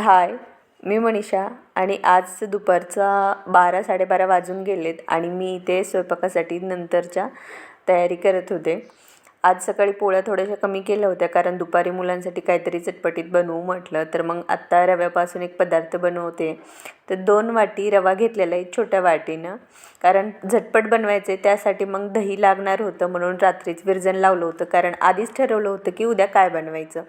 हाय, मी मनीषा आणि आज दुपारचा 12-12:30 वाजून गेलेत आणि मी इथे स्वयंपाकासाठी नंतरच्या तयारी करत होते. आज सकाळी पोळ्या थोड्याशा कमी केल्या होत्या कारण दुपारी मुलांसाठी काहीतरी चटपटीत बनवू म्हटलं. तर मग आत्ता रव्यापासून एक पदार्थ बनवते. तर 2 वाटी रवा घेतलेला आहे छोट्या वाटीनं, कारण झटपट बनवायचं आहे. त्यासाठी मग दही लागणार होतं म्हणून रात्रीच विरजण लावलं होतं, कारण आधीच ठरवलं होतं की उद्या काय बनवायचं.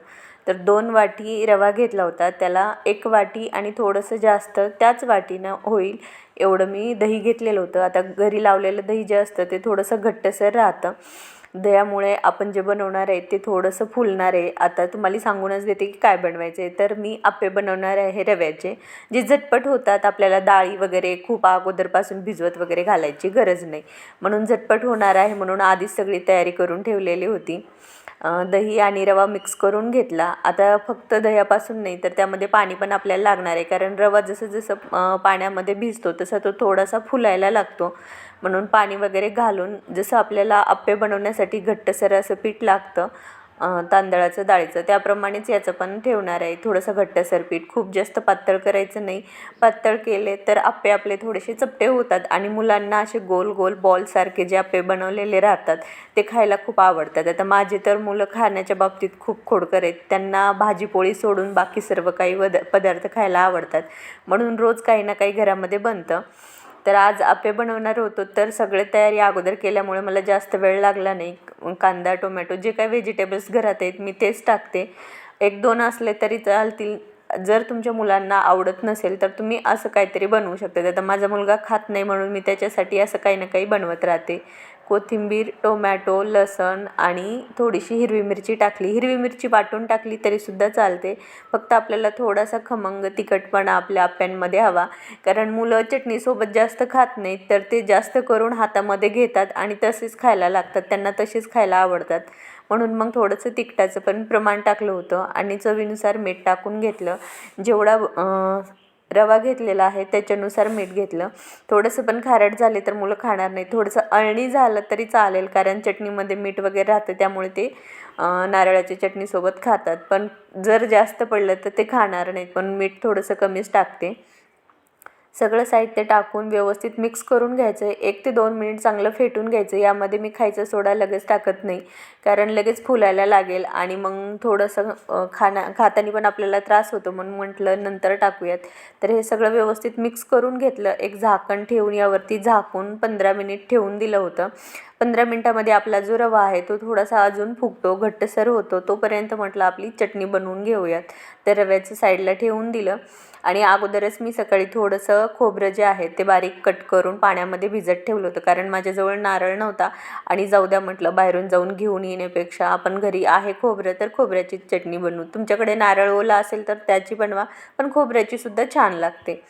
तर 2 वाटी रवा घेतला होता, त्याला 1 वाटी आणि थोडंसं जास्त त्याच वाटीनं होईल एवढं मी दही घेतलेलं होतं. आता घरी लावलेलं दही जे असतं ते थोडंसं घट्टसर राहतं. दह्यामुळे आपण जे बनवणार आहे ते थोडंसं फुलणार आहे. आता तुम्हाला सांगूनच देते की काय बनवायचं आहे. तर मी आप्पे बनवणार आहे रव्याचे, जे झटपट होतात. आपल्याला डाळी वगैरे खूप अगोदरपासून भिजवत वगैरे घालायची गरज नाही, म्हणून झटपट होणार आहे म्हणून आधीच सगळी तयारी करून ठेवलेली होती. दही आणि रवा मिक्स करून घेतला. आता फक्त दह्यापासून नाही तर त्यामध्ये पाणी पण आपल्याला लागणार आहे, कारण रवा जसं जसं पाण्यामध्ये भिजतो तसा तो थोडासा फुलायला लागतो. म्हणून पाणी वगैरे घालून जसं आपल्याला आप्पे बनवण्यासाठी घट्टसर असं पीठ लागतं तांदळाचं डाळीचं, त्याप्रमाणेच याचं पण ठेवणार आहे. थोडंसं घट्टसर पीठ, खूप जास्त पातळ करायचं नाही. पातळ केले तर आप्पे आपले थोडेसे चपटे होतात आणि मुलांना असे गोल गोल बॉलसारखे जे आप्पे बनवलेले राहतात ते खायला खूप आवडतात. आता माझे तर मुलं खाण्याच्या बाबतीत खूप खोडकर आहेत. त्यांना भाजीपोळी सोडून बाकी सर्व काही पदार्थ खायला आवडतात, म्हणून रोज काही ना काही घरामध्ये बनतं. तर आज आप्पे बनवणार होतो, तर सगळे तयारी अगोदर केल्यामुळे मला जास्त वेळ लागला नाही. कांदा, टोमॅटो जे काही व्हेजिटेबल्स घरात आहेत मी तेच टाकते. 1-2 असले तरी चालतील. जर तुमच्या मुलांना आवडत नसेल तर तुम्ही असं काहीतरी बनवू शकता. आता माझा मुलगा खात नाही म्हणून मी त्याच्यासाठी असं काही ना काही बनवत राहते. कोथिंबीर, टोमॅटो, लसूण आणि थोडीशी हिरवी मिरची टाकली. हिरवी मिरची वाटून टाकली तरीसुद्धा चालते. फक्त आपल्याला थोडासा खमंग तिखटपणा आपल्या आप्प्यांमध्ये हवा, कारण मुलं चटणीसोबत जास्त खात नाहीत. तर ते जास्त करून हातामध्ये घेतात आणि तसेच खायला लागतात, त्यांना तसेच खायला आवडतात. म्हणून मग थोडंसं तिखटाचं पण प्रमाण टाकलं होतं आणि चवीनुसार मीठ टाकून घेतलं. जेवढा रवा घेतलेला आहे त्याच्यानुसार मीठ घेतलं. थोडंसं पण खारट झाले तर मुलं खाणार नाही. थोडंसं अळणी झालं तरी चालेल, कारण चटणीमध्ये मीठ वगैरे राहतं त्यामुळे ते नारळाच्या चटणीसोबत खातात. पण जर जास्त पडलं तर ते खाणार नाहीत, पण मीठ थोडंसं कमीच टाकते. सगळं साहित्य टाकून व्यवस्थित मिक्स करून घ्यायचं आहे. 1 ते 2 मिनिट चांगलं फेटून घ्यायचं. यामध्ये मी खायचा सोडा लगेच टाकत नाही, कारण लगेच फुलायला लागेल आणि मग थोडंसं खाताना पण आपल्याला त्रास होतो, म्हणून म्हटलं नंतर टाकूयात. तर हे सगळं व्यवस्थित मिक्स करून घेतलं. एक झाकण ठेवून यावरती झाकून 15 मिनिट ठेवून दिलं होतं. 15 मिनटामध्ये आपला जो रवा आहे तो थोडासा अजून फुगतो, घट्टसर होतो. तोपर्यंत म्हटलं आपली चटणी बनवून घेऊयात. तर रव्याचं साईडला ठेवून दिलं आणि अगोदरच मी सकाळी थोडंसं खोबरं जे आहे ते बारीक कट करून पाण्यामध्ये भिजत ठेवलं होतं, कारण माझ्याजवळ नारळ नव्हता आणि जाऊ द्या म्हटलं बाहेरून जाऊन घेऊन येण्यापेक्षा आपण घरी आहे खोबरं तर खोबऱ्याची चटणी बनवू. तुमच्याकडे नारळ ओला असेल तर त्याची बनवा, पण खोबऱ्याचीसुद्धा छान लागते.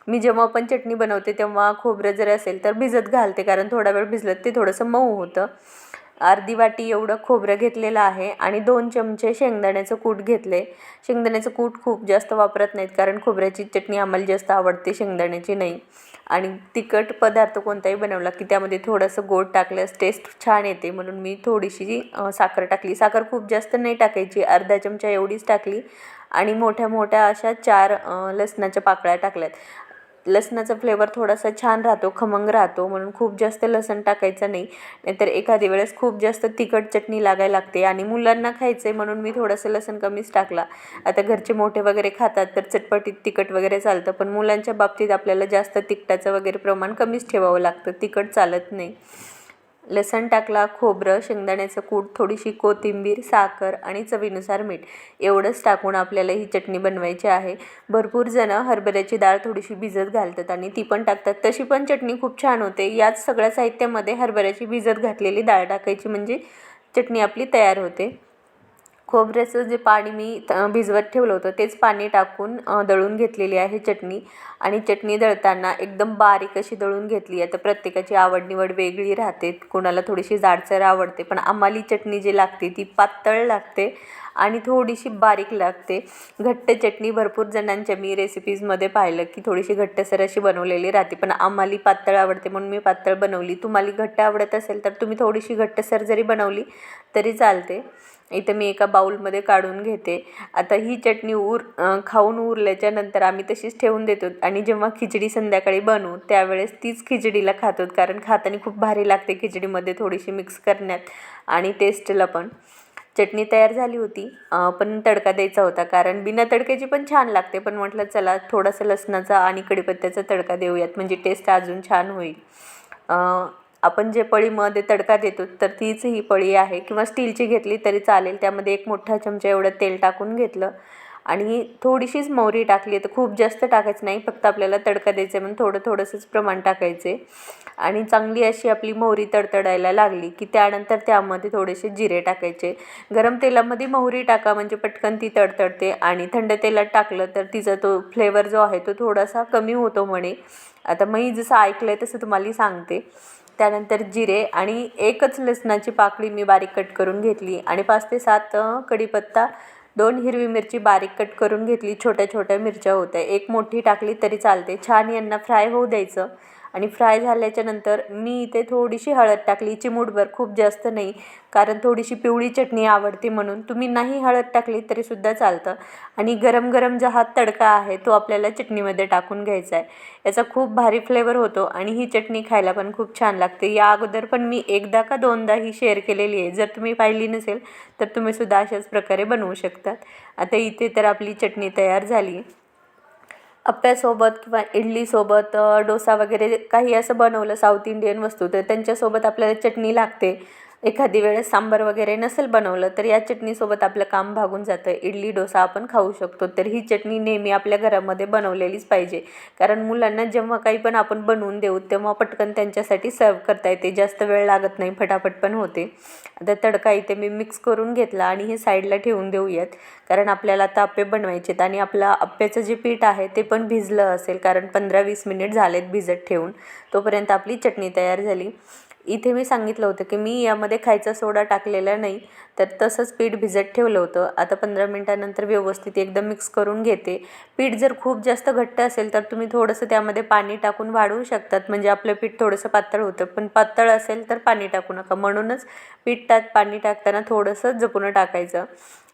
मी जेव्हा पण चटणी बनवते तेव्हा खोबरं जर असेल तर भिजत घालते, कारण थोडा वेळ भिजलं ते थोडंसं मऊ होतं. अर्धी वाटी एवढं खोबरं घेतलेलं आहे आणि 2 चमचे शेंगदाण्याचं कूट घेतले. शेंगदाण्याचं कूट खूप जास्त वापरत नाहीत, कारण खोबऱ्याची चटणी आम्हाला जास्त आवडते, शेंगदाण्याची नाही. आणि तिखट पदार्थ कोणताही बनवला की त्यामध्ये थोडंसं गोड टाकल्यास टेस्ट छान येते, म्हणून मी थोडीशी साखर टाकली. साखर खूप जास्त नाही टाकायची, अर्धा चमचा एवढीच टाकली. आणि मोठ्या मोठ्या अशा 4 लसणाच्या पाकळ्या टाकल्यात. लसणाचा फ्लेवर थोडासा छान राहतो, खमंग राहतो, म्हणून खूप जास्त लसूण टाकायचं नाही, नाहीतर एखादी वेळेस खूप जास्त तिखट चटणी लागायला लागते. आणि मुलांना खायचं आहे म्हणून मी थोडंसं लसूण कमीच टाकला. आता घरचे मोठे वगैरे खातात तर चटपटीत तिखट वगैरे चालतं, पण मुलांच्या बाबतीत आपल्याला जास्त तिखटाचं वगैरे प्रमाण कमीच ठेवावं लागतं, तिखट चालत नाही. लसूण टाकला, खोबरं, शेंगदाण्याचं कूट, थोडीशी कोथिंबीर, साखर आणि चवीनुसार मीठ एवढंच टाकून आपल्याला ही चटणी बनवायची आहे. भरपूर जणं हरभऱ्याची डाळ थोडीशी भिजत घालतात आणि ती पण टाकतात, तशी पण चटणी खूप छान होते. याच सगळ्या साहित्यामध्ये हरभऱ्याची भिजत घातलेली डाळ टाकायची, म्हणजे चटणी आपली तयार होते. खोबऱ्याचं जे पाणी मी भिजवत ठेवलं होतं तेच पाणी टाकून दळून घेतलेली आहे चटणी. आणि चटणी दळताना एकदम बारीक अशी दळून घेतली. आता प्रत्येकाची आवड निवड वेगळी राहते, कोणाला थोडीशी जाडसर आवडते, पण आम्हाला चटणी जी लागते ती पातळ लागते आणि थोडीशी बारीक लागते. घट्ट चटणी भरपूर जणांच्या मी रेसिपीजमध्ये पाहिलं की थोडीशी घट्टसर अशी बनवलेली राहते, पण आम्हाला पातळ आवडते म्हणून मी पातळ बनवली. तुम्हाला घट्ट आवडत असेल तर तुम्ही थोडीशी घट्टसर जरी बनवली तरी चालते. इथं मी एका बाऊलमध्ये काढून घेते. आता ही चटणी खाऊन उरल्याच्या नंतर आम्ही तशीच ठेवून देतो आणि जेव्हा खिचडी संध्याकाळी बनवू त्यावेळेस तीच खिचडीला खातो, कारण खाताना खूप भारी लागते खिचडीमध्ये थोडीशी मिक्स करण्यात आणि टेस्टला पण. चटणी तयार झाली होती, पण तडका द्यायचा होता, कारण बिना तडक्याची पण छान लागते, पण म्हटलं चला थोडासा लसणाचा आणि कढीपत्त्याचा तडका देऊयात म्हणजे टेस्ट अजून छान होईल. आपण जे पळीमध्ये तडका देतो तर तीच ही पळी आहे, किंवा स्टीलची घेतली तरी चालेल. त्यामध्ये 1 मोठा चमचा एवढं तेल टाकून घेतलं आणि थोडीशीच मोहरी टाकली. तर खूप जास्त टाकायचं नाही, फक्त आपल्याला तडका द्यायचं आहे म्हणून थोडंसंच प्रमाण टाकायचे. आणि चांगली अशी आपली मोहरी तडतडायला लागली की त्यानंतर त्यामध्ये थोडेसे जिरे टाकायचे. गरम तेलामध्ये मोहरी टाका म्हणजे पटकन ती तडतडते, आणि थंड तेलात टाकलं तर तिचा तो फ्लेवर जो आहे तो थोडासा कमी होतो म्हणे. आता मी जसं ऐकलं आहे तसं तुम्हाला सांगते. त्यानंतर जिरे आणि एकच लसणाची पाकळी मी बारीक कट करून घेतली आणि 5 ते 7 कढीपत्ता, 2 हिरवी मिरची बारीक कट करून घेतली. छोट्या छोट्या मिरच्या होत्या, 1 मोठी टाकली तरी चालते. छान यांना फ्राय होऊ द्यायचं. आणि फ्राय झाल्याच्या नंतर मी इथे थोडीशी हळद टाकली, चिमूटभर, खूप जास्त नाही, कारण थोडीशी पिवळी चटणी आवडते म्हणून. तुम्ही नाही हळद टाकली तरीसुद्धा चालतं. आणि गरम गरम जो हा तडका आहे तो आपल्याला चटणीमध्ये टाकून घ्यायचा आहे. याचा खूप भारी फ्लेवर होतो आणि ही चटणी खायला पण खूप छान लागते. या अगोदर पण मी 1दा का 2दा ही शेअर केलेली आहे. जर तुम्ही पाहिली नसेल तर तुम्हीसुद्धा अशाच प्रकारे बनवू शकतात. आता इथे तर आपली चटणी तयार झाली. अप्प्यासोबत किंवा इडलीसोबत, डोसा वगैरे काही असं बनवलं साऊथ इंडियन वस्तू तर त्यांच्यासोबत आपल्याला चटणी लागते. एखादी वेळेस सांबार वगैरे नसेल बनवलं तर या चटणीसोबत आपलं काम भागून जातं. इडली डोसा आपण खाऊ शकतो. तर ही चटणी नेहमी आपल्या घरामध्ये बनवलेलीच पाहिजे, कारण मुलांना जेव्हा काही पण आपण बनवून देऊ तेव्हा पटकन त्यांच्यासाठी सर्व करता येते. जास्त वेळ लागत नाही, फटाफट पण होते. आता तडका इथे मी मिक्स करून घेतला आणि हे साईडला ठेवून देऊयात, कारण आपल्याला आता आप्पे बनवायचे आहेत. आणि आपलं आप्प्याचं जे पीठ आहे ते पण भिजलं असेल, कारण 15-20 मिनिट झालेत भिजत ठेवून. तोपर्यंत आपली चटणी तयार झाली. इथे मी सांगितलं होतं की मी यामध्ये खायचा सोडा टाकलेला नाही, तर तसंच पीठ भिजत ठेवलं होतं. आता 15 मिनिटानंतर व्यवस्थित एकदम मिक्स करून घेते. पीठ जर खूप जास्त घट्ट असेल तर तुम्ही थोडंसं त्यामध्ये पाणी टाकून वाढवू शकतात, म्हणजे आपलं पीठ थोडंसं पातळ होतं. पण पातळ असेल तर पाणी टाकू नका, म्हणूनच पिठात पाणी टाकताना थोडंसं जपून टाकायचं.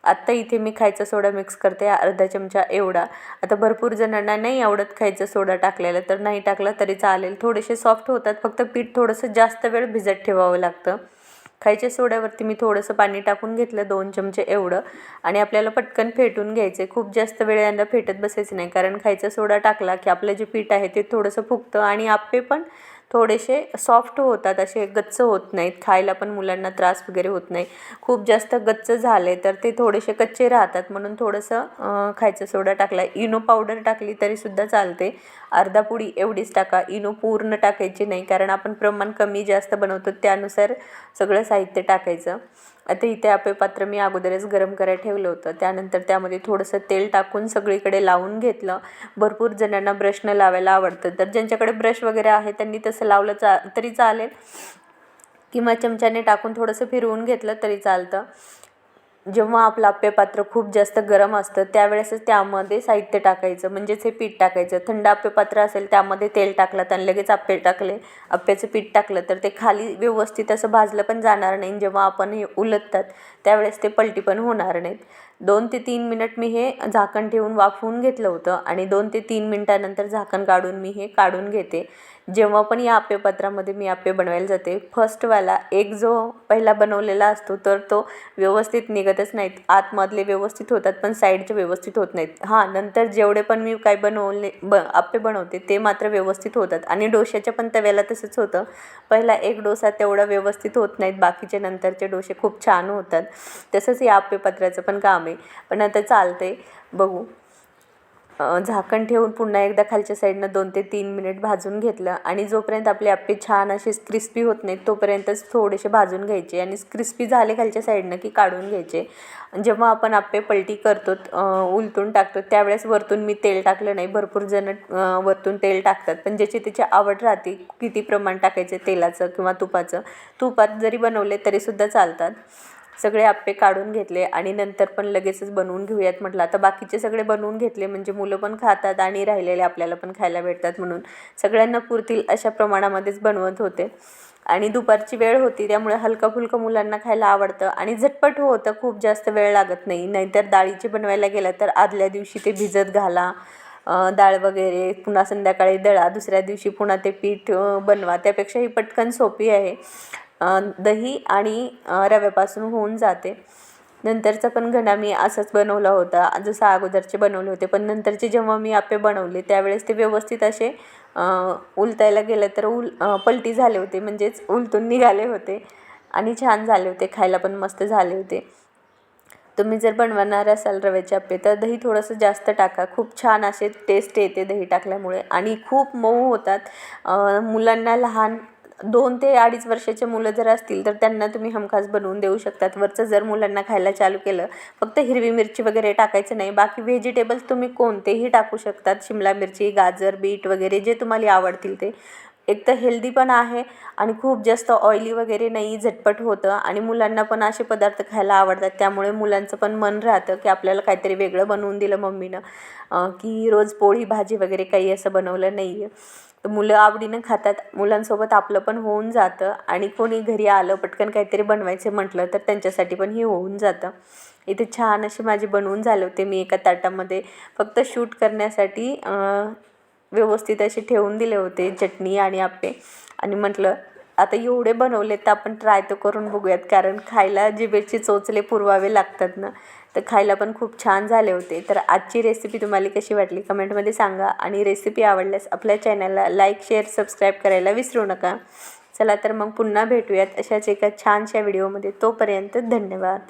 आत्ता इथे मी खायचा सोडा मिक्स करते, अर्धा चमचा एवढा. आता भरपूर जणांना नाही आवडत खायचा सोडा टाकलेला, तर नाही टाकला तरी चालेल. थोडेसे सॉफ्ट होतात, फक्त पीठ थोडंसं जास्त वेळ भिजत ठेवावं लागतं. खायच्या सोड्यावरती मी थोडंसं पाणी टाकून घेतलं, 2 चमचे एवढं. आणि आपल्याला पटकन फेटून घ्यायचं आहे. खूप जास्त वेळ यांना फेटत बसायचं नाही, कारण खायचा सोडा टाकला की आपलं जे पीठ आहे ते थोडंसं फुगतं आणि आप्पे पण थोडेसे सॉफ्ट होतात, असे गच्च होत नाहीत. खायला पण मुलांना त्रास वगैरे होत नाही. खूप जास्त गच्च झाले तर ते थोडेसे कच्चे राहतात, म्हणून थोडंसं खायचा सोडा टाकला. इनो पावडर टाकली तरीसुद्धा चालते, अर्धा पुडी एवढीच टाका. इनो पूर्ण टाकायची नाही, कारण आपण प्रमाण कमी जास्त बनवतो त्यानुसार सगळं साहित्य टाकायचं. आता इथे आप्पे पात्र मी अगोदरच गरम करायला ठेवलं होतं. त्यानंतर त्यामध्ये थोडंसं तेल टाकून सगळीकडे लावून घेतलं. भरपूर जणांना ब्रशनं लावायला आवडतं, तर ज्यांच्याकडे ब्रश वगैरे आहे त्यांनी तसं लावलं तरी चालेल, किंवा चमच्याने टाकून थोडंसं फिरवून घेतलं तरी चालतं. जेव्हा आपलं आप्पेपात्र खूप जास्त गरम असतं त्यावेळेसच त्यामध्ये साहित्य टाकायचं, म्हणजेच हे पीठ टाकायचं. थंड आप्पेपात्र असेल त्यामध्ये तेल टाकलं आणि लगेच आप्पे टाकले, आप्प्याचं पीठ टाकलं तर ते खाली व्यवस्थित असं भाजलं पण जाणार नाही. जेव्हा आपण हे उलटतात त्यावेळेस ते पलटी पण होणार नाहीत. 2 ते 3 मिनिट मी हे झाकण ठेवून वाफवून घेतलं होतं आणि 2 ते 3 मिनिटानंतर झाकण काढून मी हे काढून घेते. जेव्हा पण या आप्पेपात्रामध्ये मी आप्पे बनवायला जाते, फर्स्टवाला एक जो पहिला बनवलेला असतो तर तो व्यवस्थित निघतच नाहीत. आतमधले व्यवस्थित होतात पण साईडचे व्यवस्थित होत नाहीत. नंतर जेवढे पण मी काय आप्पे बनवते ते मात्र व्यवस्थित होतात. आणि डोश्याच्या पण तव्याला तसंच होतं. पहिला एक डोसा तेवढा व्यवस्थित होत नाहीत, बाकीचे नंतरचे डोसे खूप छान होतात. तसंच या आप्पेपात्राचं पण काम आहे. पण आता चालते, बघू. झाकण ठेवून पुन्हा एकदा खालच्या साईडनं 2 ते 3 मिनिट भाजून घेतलं. आणि जोपर्यंत आपले आप्पे छान असे क्रिस्पी होत नाहीत तोपर्यंतच थोडेसे भाजून घ्यायचे. आणि क्रिस्पी झाले खालच्या साईडनं की काढून घ्यायचे. जेव्हा आपण आप्पे पलटी करतो, उलटून टाकतो, त्यावेळेस वरतून मी तेल टाकलं नाही. भरपूर जण वरतून तेल टाकतात, पण ज्याची त्याची आवड राहते किती प्रमाण टाकायचं तेलाचं किंवा तुपाचं. तुपात जरी बनवले तरीसुद्धा चालतात. सगळे आप्पे काढून घेतले आणि नंतर पण लगेचच बनवून घेऊयात म्हटलं. आता बाकीचे सगळे बनवून घेतले म्हणजे मुलं पण खातात आणि राहिलेले आपल्याला पण खायला भेटतात, म्हणून सगळ्यांना पुरतील अशा प्रमाणामध्येच बनवत होते. आणि दुपारची वेळ होती त्यामुळे हलकं फुलकं मुलांना खायला आवडतं आणि झटपट होतं, खूप जास्त वेळ लागत नाही. नाहीतर डाळीचे बनवायला गेलं तर आदल्या दिवशी ते भिजत घाला, डाळ वगैरे, पुन्हा संध्याकाळी दळा, दुसऱ्या दिवशी पुन्हा ते पीठ बनवा. त्यापेक्षा ही पटकन सोपी आहे. दही आणि रव्यापासून होऊन जाते. नंतरचा पण घडा मी असाच बनवला होता जसं अगोदरचे बनवले होते, पण नंतरचे जेव्हा मी आप्पे बनवले त्यावेळेस ते व्यवस्थित असे उलटायला गेलं तर पलटी झाले होते, म्हणजेच उलटून निघाले होते आणि छान झाले होते, खायला पण मस्त झाले होते. तुम्ही जर बनवणार असाल रव्याचे आप्पे तर दही थोडंसं जास्त टाका, खूप छान असे टेस्ट येते दही टाकल्यामुळे आणि खूप मऊ होतात. मुलांना लहान 2 ते 2.5 वर्षाचे मुलं जर असतील तर त्यांना तुम्ही हमखास बनवून देऊ शकतात. वरचं जर मुलांना खायला चालू केलं, फक्त हिरवी मिरची वगैरे टाकायचं नाही, बाकी व्हेजिटेबल्स तुम्ही कोणतेही टाकू शकतात. शिमला मिरची, गाजर, बीट वगैरे जे तुम्हाला आवडतील ते. एक तर हेल्दी पण आहे आणि खूप जास्त ऑइली वगैरे नाही, झटपट होतं आणि मुलांना पण असे पदार्थ खायला आवडतात. त्यामुळे मुलांचं पण मन राहतं की आपल्याला काहीतरी वेगळं बनवून दिलं मम्मीनं, की रोज पोळी भाजी वगैरे काही असं बनवलं नाही आहे. तर मुलं आवडीनं खातात. मुलांसोबत आपलं पण होऊन जातं आणि कोणी घरी आलं पटकन काहीतरी बनवायचं म्हटलं तर त्यांच्यासाठी पण हे होऊन जातं. इथे छान असे माझे बनवून झाले होते. मी एका ताटामध्ये फक्त शूट करण्यासाठी व्यवस्थित असे ठेवून दिले होते चटणी आणि आप्पे आणि म्हटलं आता एवढे बनवले तर आपण ट्राय तर करून बघूयात, कारण खायला जिभेचे चोचले पुरवावे लागतात ना. तर खायला पण खूप छान झाले होते. तर आजची रेसिपी तुम्हाला कशी वाटली कमेंटमध्ये सांगा आणि रेसिपी आवडल्यास आपल्या चॅनलला लाईक, शेअर, सबस्क्राईब करायला विसरू नका. चला तर मग पुन्हा भेटूयात अशाच एका छानशा व्हिडिओमध्ये. तोपर्यंत धन्यवाद.